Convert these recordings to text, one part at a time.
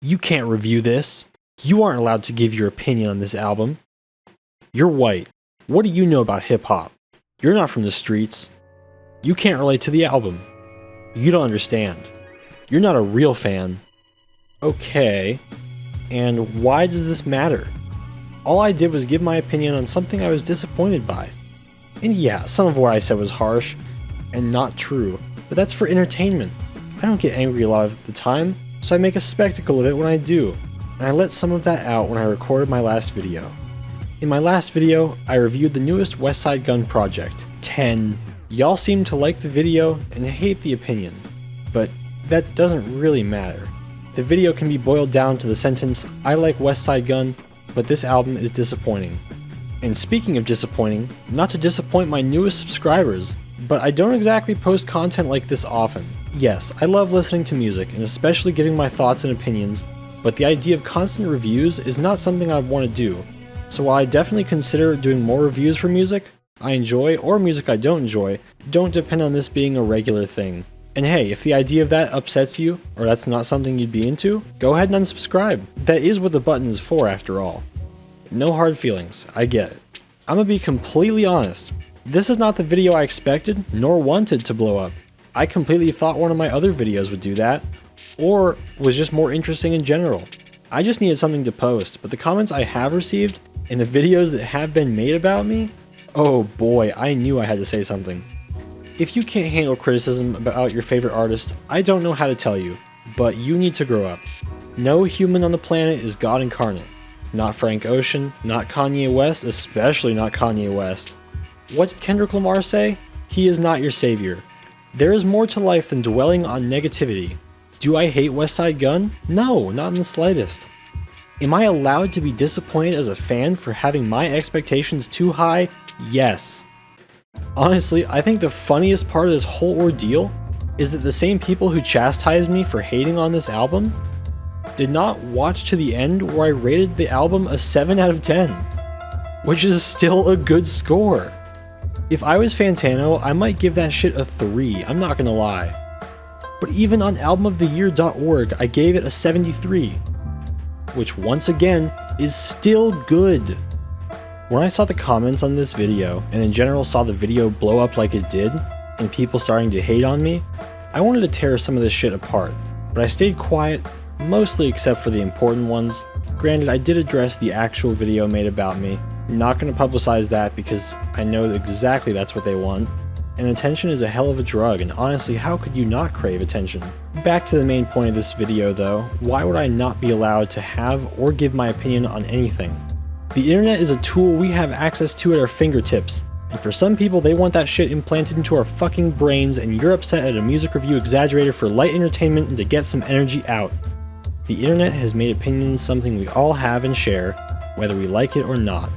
You can't review this. You aren't allowed to give your opinion on this album. You're white. What do you know about hip-hop? You're not from the streets. You can't relate to the album. You don't understand. You're not a real fan. Okay. And why does this matter? All I did was give my opinion on something I was disappointed by. And yeah, some of what I said was harsh and not true, but that's for entertainment. I don't get angry a lot of the time, so I make a spectacle of it when I do, and I let some of that out when I recorded my last video. In my last video, I reviewed the newest Westside Gunn project, 10. Y'all seem to like the video and hate the opinion, but that doesn't really matter. The video can be boiled down to the sentence, I like Westside Gunn, but this album is disappointing. And speaking of disappointing, not to disappoint my newest subscribers, but I don't exactly post content like this often. Yes, I love listening to music and especially giving my thoughts and opinions, but the idea of constant reviews is not something I want to do. So while I definitely consider doing more reviews for music I enjoy or music I don't enjoy, don't depend on this being a regular thing. And hey, if the idea of that upsets you, or that's not something you'd be into, go ahead and unsubscribe. That is what the button is for after all. No hard feelings, I get it. I'm gonna be completely honest. This is not the video I expected, nor wanted to blow up. I completely thought one of my other videos would do that, or was just more interesting in general. I just needed something to post, but the comments I have received, and the videos that have been made about me, oh boy, I knew I had to say something. If you can't handle criticism about your favorite artist, I don't know how to tell you, but you need to grow up. No human on the planet is God incarnate. Not Frank Ocean, not Kanye West, especially not Kanye West. What did Kendrick Lamar say? He is not your savior. There is more to life than dwelling on negativity. Do I hate Westside Gunn? No, not in the slightest. Am I allowed to be disappointed as a fan for having my expectations too high? Yes. Honestly, I think the funniest part of this whole ordeal is that the same people who chastised me for hating on this album did not watch to the end where I rated the album a 7 out of 10, which is still a good score. If I was Fantano, I might give that shit a 3, I'm not gonna lie. But even on albumoftheyear.org, I gave it a 73, which once again is still good. When I saw the comments on this video, and in general saw the video blow up like it did, and people starting to hate on me, I wanted to tear some of this shit apart, but I stayed quiet, mostly except for the important ones. Granted, I did address the actual video made about me. I'm not going to publicize that because I know exactly that's what they want. And attention is a hell of a drug, and honestly, how could you not crave attention? Back to the main point of this video though, why would I not be allowed to have or give my opinion on anything? The internet is a tool we have access to at our fingertips, and for some people they want that shit implanted into our fucking brains, and you're upset at a music review exaggerated for light entertainment and to get some energy out. The internet has made opinions something we all have and share, whether we like it or not.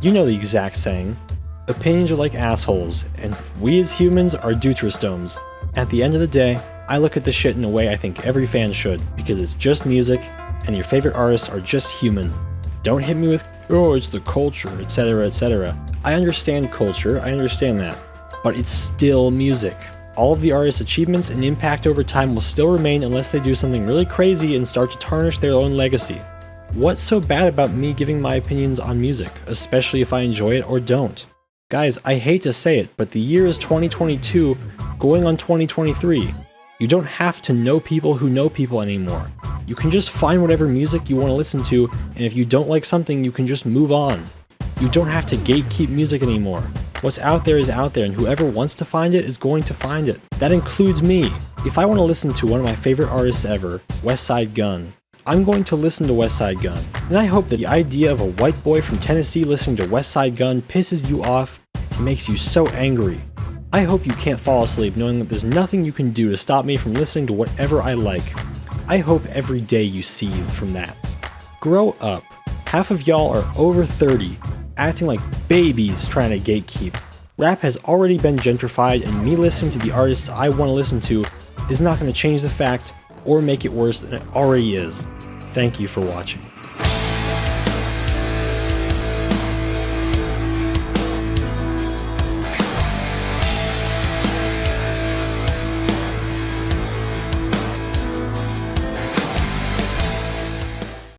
You know the exact saying. Opinions are like assholes, and we as humans are deuterostomes. At the end of the day, I look at the shit in a way I think every fan should, because it's just music, and your favorite artists are just human. Don't hit me with, oh, it's the culture, etc., etc. I understand culture, I understand that, but it's still music. All of the artist's achievements and impact over time will still remain unless they do something really crazy and start to tarnish their own legacy. What's so bad about me giving my opinions on music, especially if I enjoy it or don't? Guys, I hate to say it, but the year is 2022, going on 2023. You don't have to know people who know people anymore. You can just find whatever music you want to listen to, and if you don't like something, you can just move on. You don't have to gatekeep music anymore. What's out there is out there, and whoever wants to find it is going to find it. That includes me. If I want to listen to one of my favorite artists ever, Westside Gunn, I'm going to listen to Westside Gunn. And I hope that the idea of a white boy from Tennessee listening to Westside Gunn pisses you off and makes you so angry. I hope you can't fall asleep knowing that there's nothing you can do to stop me from listening to whatever I like. I hope every day you seethe from that. Grow up. Half of y'all are over 30, acting like babies trying to gatekeep. Rap has already been gentrified, and me listening to the artists I want to listen to is not going to change the fact or make it worse than it already is. Thank you for watching.